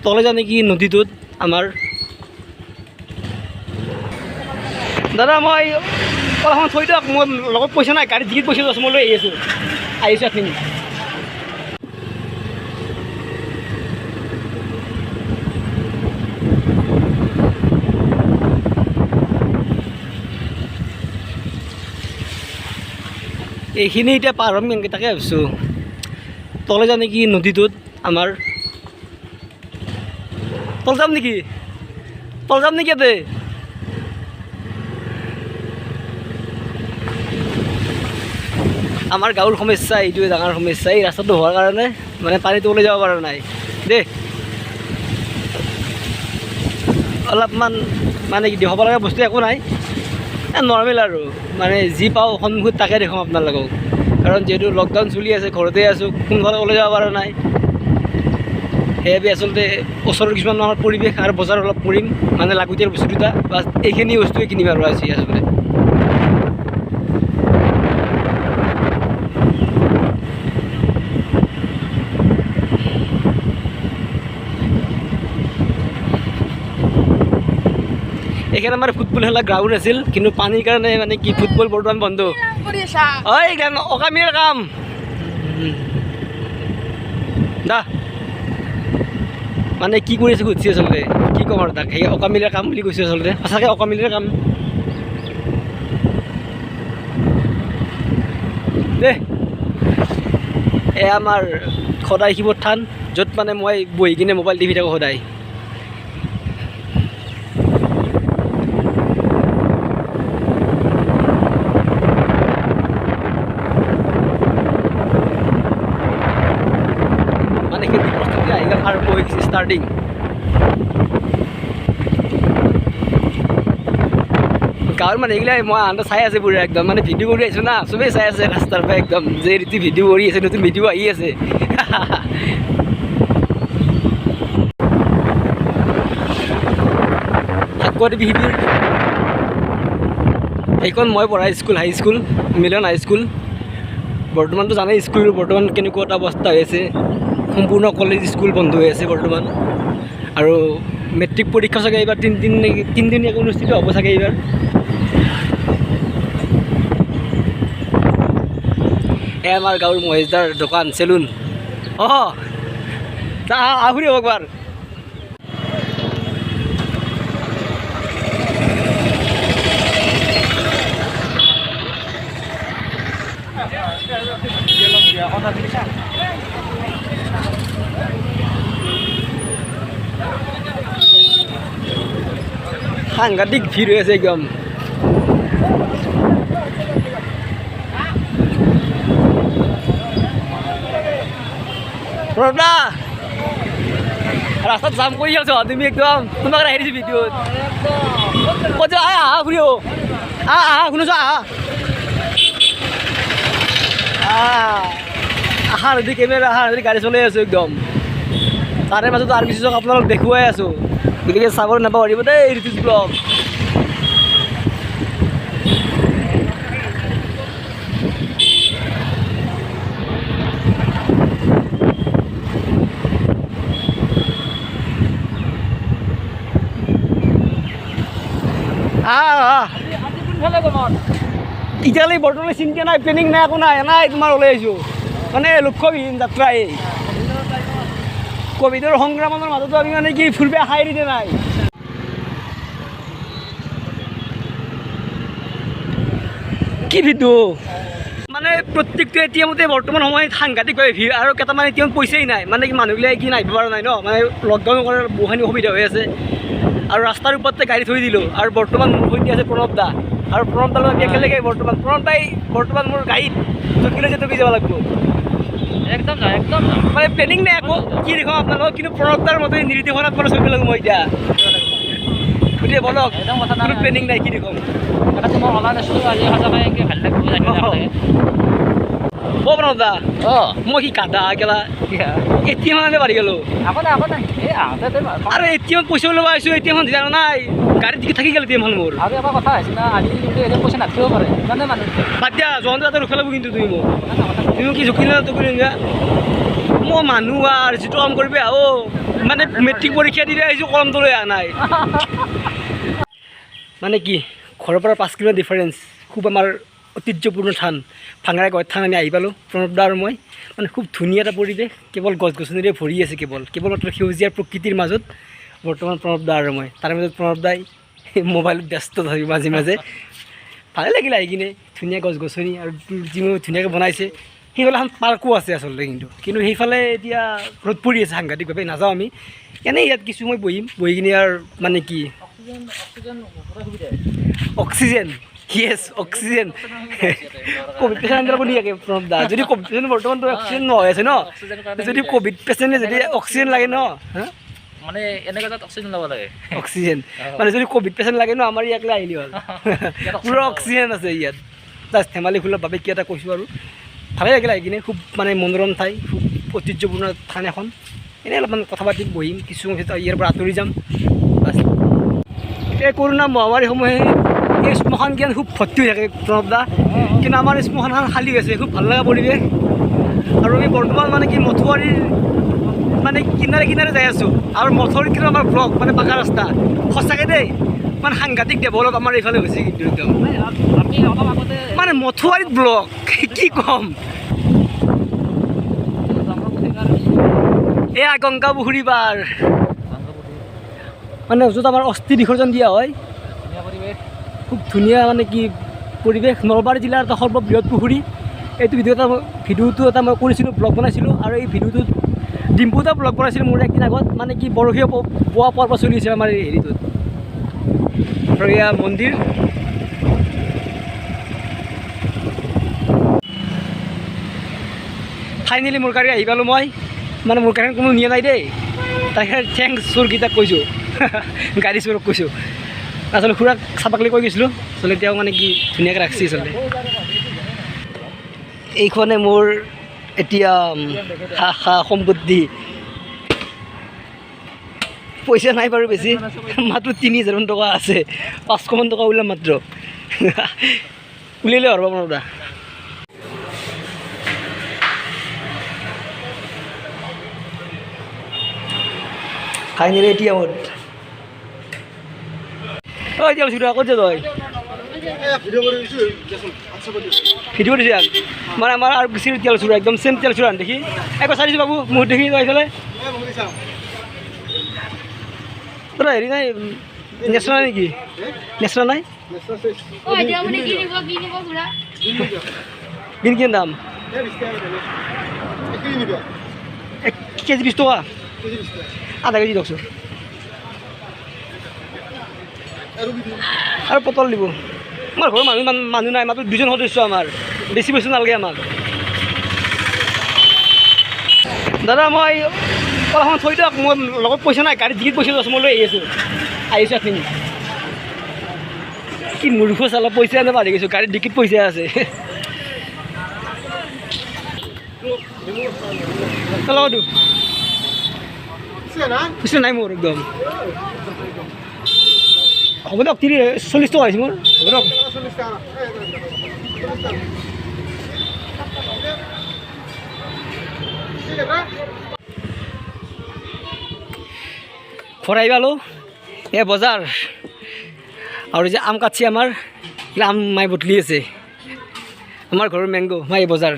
তলে যাওঁ নেকি নদীটোত আমাৰ। দাদা মই কলখন থৈ দিয়ক, মোৰ লগত পইচা নাই, গাড়ীত যিখিনি পইচা আছে মই লৈ আহিছোঁ আপুনি। এইখিনি এতিয়া পাৰ হ'ম কেনেকৈ তাকে ভাবিছোঁ। তলে যাওঁ নেকি নদীটোত আমাৰ। তল যাম নেকি ইয়াতে? আমাৰ গাঁৱৰ সমস্যা এইটোৱে ডাঙৰ সমস্যা, এই ৰাস্তাটো হোৱাৰ কাৰণে মানে পানীটো ওলাই যাব পৰা নাই দেই। অলপমান মানে কি দেখুৱাব লগা বস্তু একো নাই, নৰ্মেল আৰু মানে যি পাওঁ সন্মুখত তাকে দেখুৱাম আপোনালোকক। কাৰণ যিহেতু লকডাউন চলি আছে, ঘৰতে আছোঁ, কোনফালে ওলাই যাব পৰা নাই। সেইবাবে আচলতে ওচৰৰ কিছুমান আমাৰ পৰিৱেশ আৰু বজাৰ অলপ কৰিম, মানে লাগতিয়াল বস্তু দুটা, বাছ এইখিনি বস্তুৱে কিনিম আৰু আজি আচলতে। এইখানে আমাৰ ফুটবল খেলা গ্ৰাউণ্ড আছিল, কিন্তু পানীৰ কাৰণে মানে কি ফুটবল বৰ্তমান বন্ধ। ঐ অকামিৰ কাম দা মানে কি কৰি আছে সুধিছে আচলতে, কি ক'ম আৰু তাক। সেই অকামিলৰ কাম বুলি কৈছে আচলতে, সঁচাকৈ অকামিলৰ কাম দেই। এয়া আমাৰ সদায় শিৱৰ থান, য'ত মানে মই বহি কিনে মোবাইল টিভি থাকোঁ সদায়। মানে খেতি প্ৰস্তুতি আহি আৰম্ভ হৈ গৈছে, ষ্টাৰ্টিং। গাঁৱৰ মানুহগিলাই মই আনন্দ চাই আছে পুৰা একদম, মানে ভিডিঅ' কৰি আছোঁ না, চবেই চাই আছে ৰাস্তাৰ পৰা একদম, যে ৰীতি ভিডিঅ' কৰি আছে, নতুন ভিডিঅ' আহি আছে। গুৱাহাটী শিবিৰ এইখন মই পঢ়া স্কুল, হাই স্কুল, মিলন হাই স্কুল। বৰ্তমানতো জানেই স্কুলৰ বৰ্তমান কেনেকুৱা এটা অৱস্থা হৈ আছে, সম্পূৰ্ণ কলেজ স্কুল বন্ধ হৈ আছে বৰ্তমান। আৰু মেট্ৰিক পৰীক্ষা চাগে এইবাৰ তিনিদিনীয়াকৈ অনুষ্ঠিত হ'ব চাগে এইবাৰ। এই আমাৰ গাঁৱৰ মহেশদাৰ দোকান, চেলুন। আহুৰি হ'ব একবাৰ। সাংঘাতিক ভিৰ হৈ আছে একদম। ৰাস্তাত জাম কৰি আছ তুমি একদম, তোমাক আহি দিছোঁ ভিডিঅ'ত। ক'ত যা আহা ঘূৰি আহা শুনিছ আহা নদী কেমেৰা, আহা নদী গাড়ী চলাই আছোঁ একদম। তাৰে মাজত আৰু কিছু আপোনালোক দেখুৱাই আছোঁ, গতিকে চাবলৈ নাপাহৰিব দেই ঋতুজ ব্লগ। এতিয়ালৈ বৰ্তমানে চিন্তা নাই, প্লেনিং নাই, একো নাই, তোমাৰ ওলাই আহিছোঁ মানে লক্ষ্যবিহীন যাত্ৰা। এই ক'ভিডৰ সংক্ৰমণৰ মাজতো আমি মানে কি ফুৰিব খাই দিতে নাই। কি ভিডিঅ' মানে প্ৰত্যেকটো এটিএমতে বৰ্তমান সময়ত সাংঘাতিকভাৱে ভিৰ, আৰু কেইটামান এটিএমত পইচাই নাই, মানে কি মানুহবিলাক কি নাহিব পৰা নাই ন, মানে লকডাউন কৰাৰ বহুখিনি অসুবিধা হৈ আছে। আৰু ৰাস্তাৰ ওপৰতে গাড়ী থৈ দিলোঁ, আৰু বৰ্তমান মোৰ সৈতে আছে প্ৰণৱ দা, আৰু প্ৰণৱ দাৰ লগত একেলগে প্ৰণৱ দাই বৰ্তমান মোৰ গাড়ীত টকিলে যে টকি যাব লাগিব একদম মানে প্লেনিং নাই একো, কি দেখুৱাম আপোনালোকক। কিন্তু প্ৰণৱ দাৰ মতে নিৰ্দেশনাত মানে চলিব লাগিব মই এতিয়া, গতিকে বলক, কোনো প্লেনিং নাই, কি দেখুৱাম। প্ৰণৱ দা মই কি কাদা গেলা এতিয়া মানে বাঢ়ি গ'লো, আৰু এতিয়া পইচা ওলাব আহিছোঁ, এতিয়া জানা নাই গাড়ীত থাকি গ'ল এতিয়া মোৰ। আৰু এটা কথা হৈছে না, আজি কিন্তু এতিয়া পইচা নাথাকিব পাৰে, ইমানে মানুহ বাদ দিয়া, জহন্ত তাতে ৰখাব কিন্তু তুমি কি জুখিলে তো কৰি মই মানুহ আৰু যিটো কাম কৰিবি আহ মানে মেট্ৰিক পৰীক্ষা দিলে আহিছোঁ কলমটো লৈ অহা নাই মানে কি ঘৰৰ পৰা 5 কিলোমিটাৰ ডিফাৰেঞ্চ খুব আমাৰ ঐতিহ্যপূৰ্ণ থান ভাঙাৰা গড় থান আমি আহি পালোঁ প্ৰণৱ দা আৰু মই মানে খুব ধুনীয়া এটা পৰিৱেশ কেৱল গছ গছনিৰে ভৰি আছে কেৱল মাত্ৰ সেউজীয়া প্ৰকৃতিৰ মাজত বৰ্তমান প্ৰণৱ দা আৰু মই তাৰ মাজত প্ৰণৱ দাই মোবাইলত ব্যস্ত থাকে মাজে মাজে ভালে লাগিল আহি কিনে ধুনীয়া গছ গছনি আৰু যিবোৰ ধুনীয়াকৈ বনাইছে সেইফালে এখন পাৰ্কো আছে আচলতে কিন্তু সেইফালে এতিয়া ৰ'দ পৰি আছে সাংঘাতিকভাৱে নাযাওঁ আমি এনেই ইয়াত কিছু সময় বহি কিনে আৰু মানে কি অক্সিজেন য়েছ অক্সিজেন ক'ভিড পেচেণ্ট আপুনি ইয়াকে প্ৰণৱ দা যদি ক'ভিড পেচেণ্ট বৰ্তমানতো অক্সিজেন নহয় আছে ন যদি ক'ভিড পেচেণ্টে যদি অক্সিজেন লাগে ন হা মানে এনেকুৱা তাত অক্সিজেন ল'ব লাগে অক্সিজেন মানে যদি ক'ভিড পেচেণ্ট লাগে ন আমাৰ ইয়াকলৈ আহিলি হ'ল পূৰা অক্সিজেন আছে ইয়াত জাষ্ট ধেমালি খোলাৰ বাবে কি এটা কৈছোঁ আৰু ভালে লাগিলে আহি কিনে খুব মানে মনোৰম ঠাই খুব ঐতিহ্যপূৰ্ণ থান এখন এনেই অলপমান কথা পাতিম বহিম কিছু ইয়াৰ পৰা আঁতৰি যাম বাছ এই কৰোণা মহামাৰীসমূহে এই শ্মশান জ্ঞান খুব ভৰ্তি হৈ থাকে প্ৰণৱ দা কিন্তু আমাৰ এই শ্মশানখন খালী হৈছে খুব ভাল লগা পৰিৱেশ আৰু আমি বৰ্তমান মানে কি মঠুৱাৰীৰ মানে কিনাৰে যাই আছোঁ আৰু মঠুৱাৰীত কিন্তু আমাৰ ব্লক মানে পাকা ৰাস্তা সঁচাকৈ দেই মানে সাংঘাতিক ডেভেলপ আমাৰ এইফালে হৈছে কিন্তু একদম আমি অলপ আগতে মানে মঠুৱাৰীত ব্লক কি ক'ম এয়া গংগা পুখুৰী পাৰ মানে য'ত আমাৰ অস্থি বিসৰ্জন দিয়া হয় ধুনীয়া পৰিৱেশ খুব ধুনীয়া মানে কি পৰিৱেশ নলবাৰী জিলাৰ এটা সৰ্ববৃহৎ পুখুৰী এইটো ভিডিঅ'টো এটা মই কৰিছিলোঁ ব্লগ বনাইছিলোঁ আৰু এই ভিডিঅ'টোত ডিম্পু এটা ব্লগ বনাইছিলোঁ মোৰ একদিন আগত মানে কি বৰশীয়া বোৱা পৰ্ব চলি আছে আমাৰ এই হেৰিটোত আৰু এয়া মন্দিৰ ফাইনেলি মোৰ গাড়ী আহি পালোঁ মই মানে মোৰ গাড়ীখন কোনো নিয়া নাই দেই তাকে থেংকছ চোৰকেইটাক কৈছোঁ গাড়ী চোৰক কৈছোঁ আচলতে খুৰাক চাবাকলৈ কৈ গৈছিলোঁ আচলতে তেওঁ মানে কি ধুনীয়াকৈ ৰাখিছে আচলতে এইখনে মোৰ এতিয়া সম্পত্তি পইচা নাই বাৰু বেছি মাত্ৰ 3000 টকা আছে 500 টকা ওলাম মাত্ৰ উলিয়ালে আৰু আপোনাৰ দা ফাইনেলি এতিয়া মোৰ ঐ তেল চুৰা ক'ত তই ভিডিঅ' দিছে মানে আমাৰ আৰু বেছি তেল চুৰা একদম চেম তেল চুৰা দেখি একো চাৰিছোঁ বাবু মোৰ দেখি তই এইফালে তোৰ হেৰি নাই নেচলা নেকি নেচলা নাই কিন দাম 1 কেজি 20 টকা আধা কেজি দিয়কচোন আৰু পটল দিব আমাৰ ঘৰৰ মানুহ নাই মাত্ৰ 2জন সদস্য আমাৰ বেছি পইচা নালাগে আমাক দাদা মই কলখন থৈ দিয়ক মোৰ লগত পইচা নাই গাড়ীত যিখিনি পইচা আছে মই লৈ আহিছোঁ আপুনি কি মূৰ্খ চালা পইচা আনে পাহৰি গৈছোঁ গাড়ীত ডিকিত পইচা আছে লগতো পইচা নাই মোৰ একদম হ'ব দিয়ক 40 টকা আহিছে মোৰ হ'ব দিয়ক ঘৰ আহি পালোঁ এই বজাৰ আৰু যে আম কাটছি আমাৰ আম মাই বটলি আছে আমাৰ ঘৰৰ মেংগ' মাই বজাৰ